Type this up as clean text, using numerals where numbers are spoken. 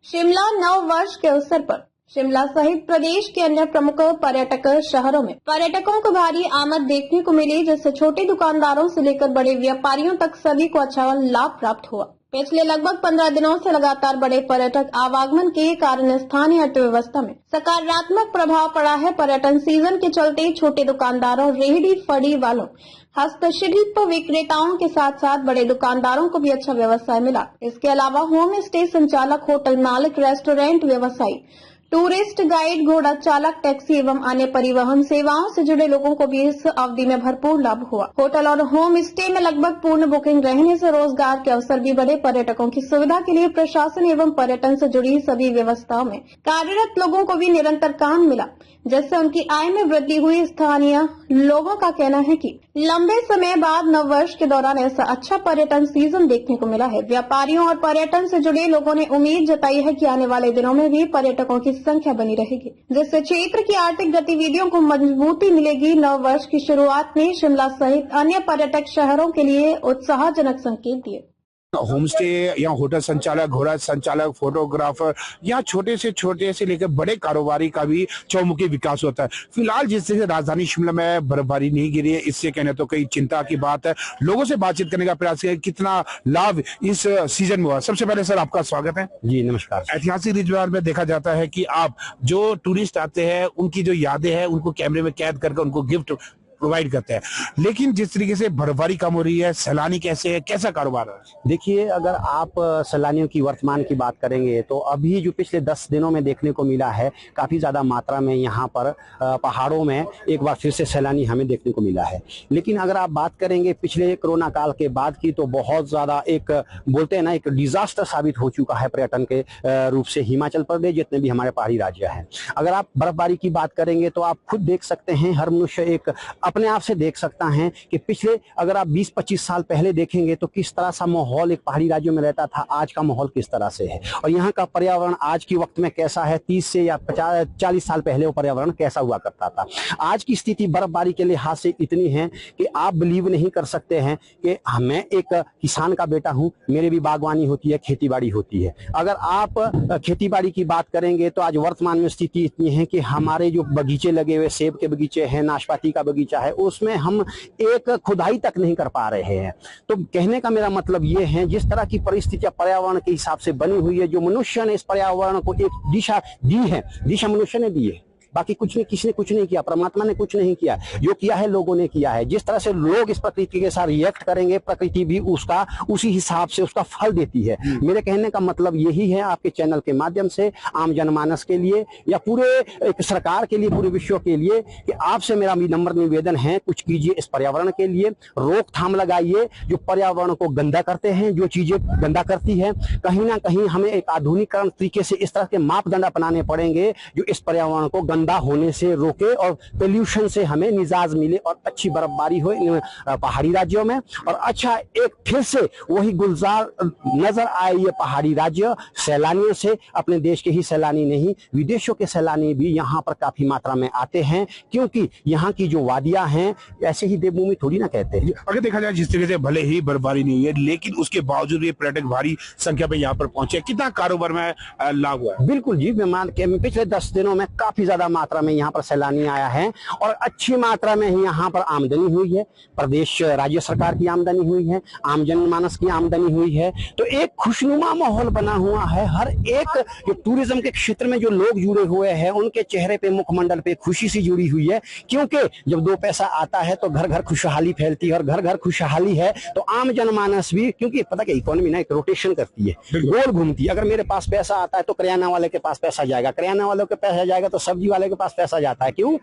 शिमला नव वर्ष के अवसर पर शिमला सहित प्रदेश के अन्य प्रमुख पर्यटक शहरों में पर्यटकों को भारी आमद देखने को मिली, जिससे छोटे दुकानदारों से लेकर बड़े व्यापारियों तक सभी को अच्छा लाभ प्राप्त हुआ। पिछले लगभग 15 दिनों से लगातार बड़े पर्यटक आवागमन के कारण स्थानीय अर्थव्यवस्था में सकारात्मक प्रभाव पड़ा है। पर्यटन सीजन के चलते छोटे दुकानदारों, रेहड़ी फड़ी वालों, हस्तशिल्प विक्रेताओं के साथ साथ बड़े दुकानदारों को भी अच्छा व्यवसाय मिला। इसके अलावा होम स्टे संचालक, होटल मालिक, रेस्टोरेंट व्यवसायी, टूरिस्ट गाइड, घोड़ा चालक, टैक्सी एवं अन्य परिवहन सेवाओं से जुड़े लोगों को भी इस अवधि में भरपूर लाभ हुआ। होटल और होम स्टे में लगभग पूर्ण बुकिंग रहने से रोजगार के अवसर भी बढ़े। पर्यटकों की सुविधा के लिए प्रशासन एवं पर्यटन से जुड़ी सभी व्यवस्थाओं में कार्यरत लोगों को भी निरंतर काम मिला, जिससे उनकी आय में वृद्धि हुई। स्थानीय लोगों का कहना है कि लंबे समय बाद नव वर्ष के दौरान ऐसा अच्छा पर्यटन सीजन देखने को मिला है। व्यापारियों और पर्यटन से जुड़े लोगों ने उम्मीद जताई है कि आने वाले दिनों में भी पर्यटकों की संख्या बनी रहेगी, जिससे क्षेत्र की आर्थिक गतिविधियों को मजबूती मिलेगी। नव वर्ष की शुरुआत में शिमला सहित अन्य पर्यटक शहरों के लिए उत्साहजनक संकेत दिए। होम स्टे या होटल संचालक, घोड़ा संचालक, फोटोग्राफर या छोटे से लेकर बड़े कारोबारी का भी चौमुखी विकास होता है। फिलहाल जिस तरह से राजधानी शिमला में बर्फबारी नहीं गिरी है, इससे कहने तो कई चिंता की बात है। लोगों से बातचीत करने का प्रयास किया, कितना लाभ इस सीजन में हुआ। सबसे पहले सर आपका स्वागत है। जी नमस्कार। ऐतिहासिक रिज व्यवहार में देखा जाता है कि आप जो टूरिस्ट आते हैं उनकी जो यादें हैं उनको कैमरे में कैद करके उनको गिफ्ट प्रोवाइड करते हैं, लेकिन जिस तरीके से बर्फबारी कम हो रही है, सैलानी कैसे है, कैसा कारोबार है? देखिए, अगर आप सैलानियों की वर्तमान की बात करेंगे तो अभी जो पिछले 10 दिनों में देखने को मिला है, काफी ज्यादा मात्रा में यहाँ पर पहाड़ों में एक बार फिर से सैलानी हमें देखने को मिला है। लेकिन अगर आप बात करेंगे पिछले कोरोना काल के बाद की, तो बहुत ज्यादा एक बोलते हैं ना, एक डिजास्टर साबित हो चुका है पर्यटन के रूप से हिमाचल प्रदेश, जितने भी हमारे पहाड़ी राज्य हैं। अगर आप बर्फबारी की बात करेंगे तो आप खुद देख सकते हैं, हर मनुष्य एक अपने आप से देख सकता है कि पिछले अगर आप 20-25 साल पहले देखेंगे तो किस तरह सा माहौल एक पहाड़ी राज्यों में रहता था, आज का माहौल किस तरह से है, और यहाँ का पर्यावरण आज के वक्त में कैसा है, 30 से या 40 साल पहले वो पर्यावरण कैसा हुआ करता था। आज की स्थिति बर्फबारी के लिहाज से इतनी है कि आप बिलीव नहीं कर सकते हैं कि मैं एक किसान का बेटा हूं, मेरे भी बागवानी होती है, खेती बाड़ी होती है। अगर आप खेती बाड़ी की बात करेंगे तो आज वर्तमान में स्थिति इतनी है कि हमारे जो बगीचे लगे हुए, सेब के बगीचे हैं, नाशपाती का बगीचा है, उसमें हम एक खुदाई तक नहीं कर पा रहे हैं। तो कहने का मेरा मतलब ये है, जिस तरह की परिस्थितियां पर्यावरण के हिसाब से बनी हुई है, जो मनुष्य ने इस पर्यावरण को एक दिशा दी है, दिशा मनुष्य ने दी है, बाकी कुछ नहीं, किसी ने कुछ नहीं किया, परमात्मा ने कुछ नहीं किया, जो किया है लोगों ने किया है। जिस तरह से लोग इस प्रकृति के साथ रिएक्ट करेंगे, प्रकृति भी उसका उसी हिसाब से उसका फल देती है। मेरे कहने का मतलब यही है, आपके चैनल के माध्यम से आम जनमानस के लिए या पूरे एक सरकार के लिए, पूरे विश्व के लिए, कि आपसे मेरा विनम्र निवेदन है, कुछ कीजिए इस पर्यावरण के लिए, रोकथाम लगाइए। जो पर्यावरण को गंदा करते हैं, जो चीजें गंदा करती है, कहीं ना कहीं हमें एक आधुनिकरण तरीके से इस तरह के मापदंड अपनाने पड़ेंगे जो इस पर्यावरण को गंदा होने से रोके और पोल्यूशन से हमें निजात मिले और अच्छी बर्फबारी हो पहाड़ी राज्यों में, और अच्छा एक फिर से वही गुलजार नजर आए ये पहाड़ी राज्य सैलानियों से। अपने देश के ही सैलानी नहीं, विदेशों के सैलानी भी यहाँ पर काफी मात्रा में आते हैं, क्योंकि यहाँ की जो वादियां हैं, ऐसे ही देवभूमि थोड़ी ना कहते हैं। अगर देखा जाए जिस तरीके से भले ही बर्फबारी नहीं है, लेकिन उसके बावजूद ये पर्यटक भारी संख्या में यहाँ पर पहुंचे, कितना कारोबार में लाभ हुआ? बिल्कुल जी, मैं मान के पिछले 10 दिनों में काफी ज्यादा मात्रा में यहाँ पर सैलानी आया है और अच्छी मात्रा में ही यहाँ पर आमदनी हुई है। प्रदेश राज्य सरकार की आमदनी हुई है, आम जनमानस की आमदनी हुई है, तो एक खुशनुमा माहौल बना हुआ है। हर एक जो टूरिज्म के क्षेत्र में जो लोग जुड़े हुए हैं, उनके चेहरे पे, मुखमंडल पे खुशी सी जुड़ी हुई है, क्योंकि जब 2 पैसा आता है तो घर घर खुशहाली फैलती है, और घर घर खुशहाली है तो आम जनमानस भी, क्योंकि पता क्या इकोनॉमी ना एक रोटेशन करती है, गोल घूमती है। अगर मेरे पास पैसा आता है तो करियाना वाले के पास पैसा जाएगा, करियाना वालों के पैसा जाएगा तो सब्जी वाले के पास पैसा जाता है। क्यों?